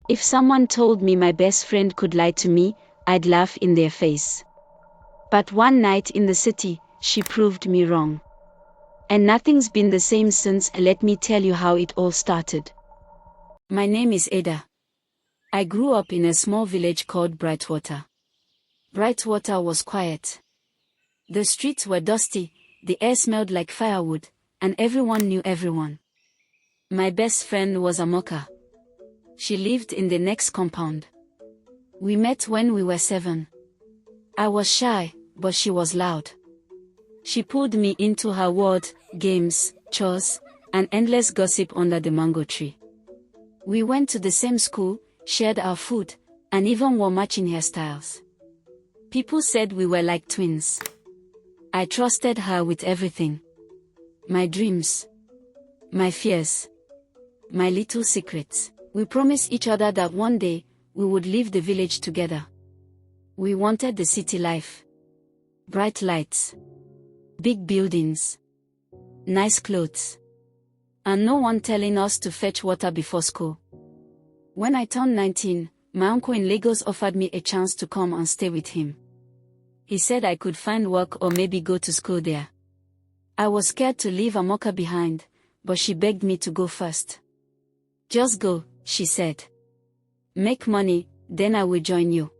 If someone told me my best friend could lie to me, I'd laugh in their face. But one night in the city, she proved me wrong. And nothing's been the same since. Let me tell you how it all started. My name is Ada. I grew up in a small village called Brightwater. Brightwater was quiet. The streets were dusty, the air smelled like firewood, and everyone knew everyone. My best friend was Amaka. She lived in the next compound. We met when we were 7. I was shy, but she was loud. She pulled me into her world, games, chores, and endless gossip under the mango tree. We went to the same school, shared our food, and even wore matching hairstyles. People said we were like twins. I trusted her with everything. My dreams. My fears. My little secrets. We promised each other that one day, we would leave the village together. We wanted the city life. Bright lights. Big buildings. Nice clothes. And no one telling us to fetch water before school. When I turned 19, my uncle in Lagos offered me a chance to come and stay with him. He said I could find work or maybe go to school there. I was scared to leave Amaka behind, but she begged me to go first. Just go, she said. Make money, then I will join you.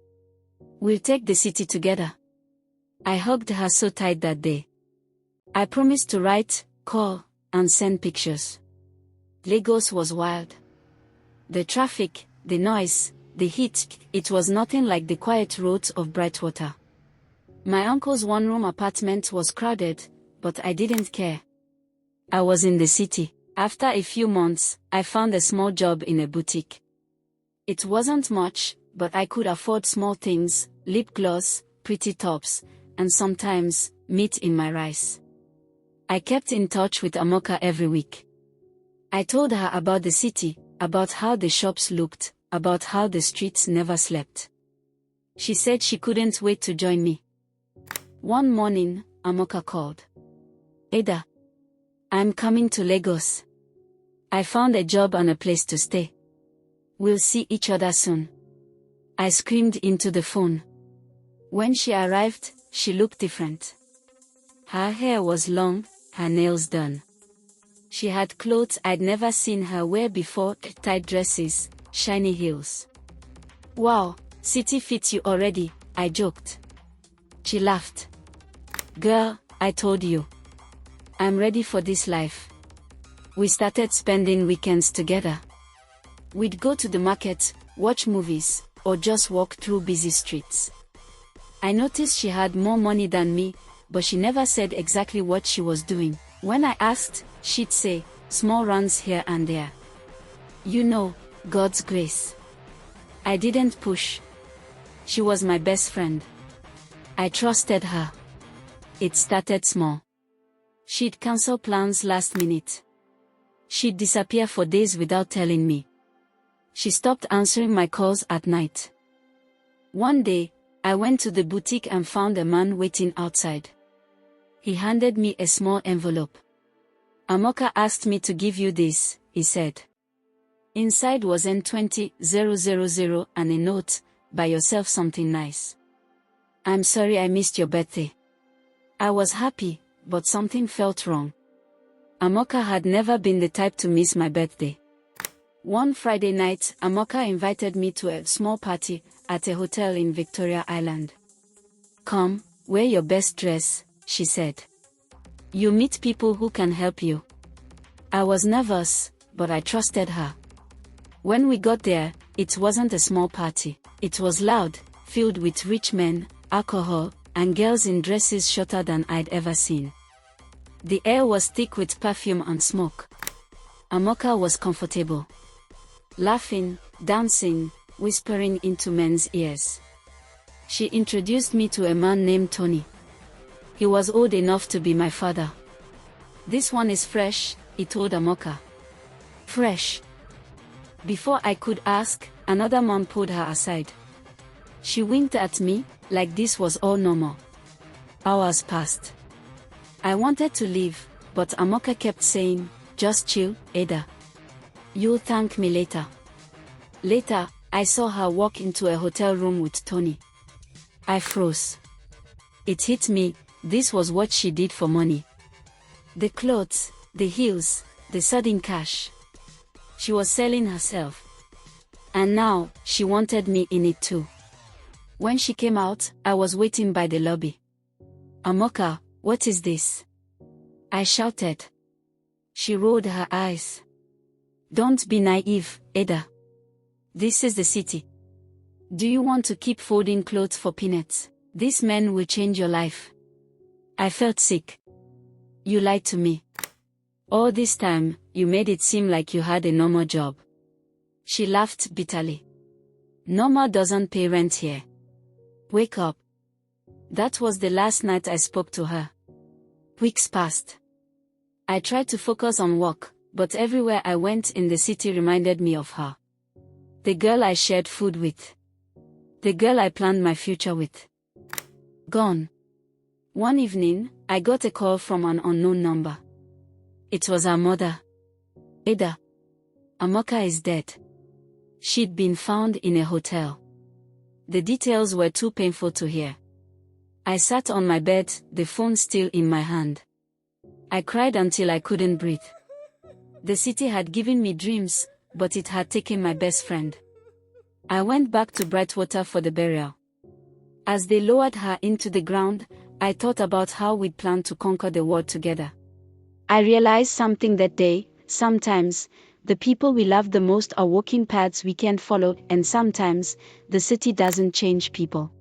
We'll take the city together. I hugged her so tight that day. I promised to write, call, and send pictures. Lagos was wild. The traffic, the noise, the heat, it was nothing like the quiet roads of Brightwater. My uncle's one-room apartment was crowded, but I didn't care. I was in the city. After a few months, I found a small job in a boutique. It wasn't much, but I could afford small things, lip gloss, pretty tops, and sometimes, meat in my rice. I kept in touch with Amaka every week. I told her about the city, about how the shops looked, about how the streets never slept. She said she couldn't wait to join me. One morning, Amaka called. Ada, I'm coming to Lagos. I found a job and a place to stay. We'll see each other soon. I screamed into the phone. When she arrived, she looked different. Her hair was long, her nails done. She had clothes I'd never seen her wear before, tight dresses, shiny heels. Wow, city fits you already, I joked. She laughed. Girl, I told you. I'm ready for this life. We started spending weekends together. We'd go to the market, watch movies, or just walk through busy streets. I noticed she had more money than me, but she never said exactly what she was doing. When I asked, she'd say, small runs here and there. You know, God's grace. I didn't push. She was my best friend. I trusted her. It started small. She'd cancel plans last minute. She'd disappear for days without telling me. She stopped answering my calls at night. One day, I went to the boutique and found a man waiting outside. He handed me a small envelope. Amaka asked me to give you this, he said. Inside was N20000 and a note, buy yourself something nice. I'm sorry I missed your birthday. I was happy, but something felt wrong. Amaka had never been the type to miss my birthday. One Friday night, Amaka invited me to a small party at a hotel in Victoria Island. Come, wear your best dress, she said. You meet people who can help you. I was nervous, but I trusted her. When we got there, it wasn't a small party. It was loud, filled with rich men, alcohol, and girls in dresses shorter than I'd ever seen. The air was thick with perfume and smoke. Amaka was comfortable. Laughing, dancing, whispering into men's ears. She introduced me to a man named Tony. He was old enough to be my father. This one is fresh, he told Amaka. Fresh. Before I could ask, another man pulled her aside. She winked at me, like this was all normal. Hours passed. I wanted to leave, but Amaka kept saying, just chill, Ada. You'll thank me later. Later, I saw her walk into a hotel room with Tony. I froze. It hit me, this was what she did for money. The clothes, the heels, the sudden cash. She was selling herself. And now, she wanted me in it too. When she came out, I was waiting by the lobby. Amaka, what is this? I shouted. She rolled her eyes. Don't be naive, Ada. This is the city. Do you want to keep folding clothes for peanuts? This man will change your life. I felt sick. You lied to me. All this time, you made it seem like you had a normal job. She laughed bitterly. Normal doesn't pay rent here. Wake up. That was the last night I spoke to her. Weeks passed. I tried to focus on work, but everywhere I went in the city reminded me of her. The girl I shared food with. The girl I planned my future with. Gone. One evening, I got a call from an unknown number. It was her mother. Ada. Amaka is dead. She'd been found in a hotel. The details were too painful to hear. I sat on my bed, the phone still in my hand. I cried until I couldn't breathe. The city had given me dreams, but it had taken my best friend. I went back to Brightwater for the burial. As they lowered her into the ground, I thought about how we'd planned to conquer the world together. I realized something that day: sometimes, the people we love the most are walking paths we can't follow, and sometimes, the city doesn't change people.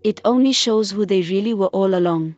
It only shows who they really were all along.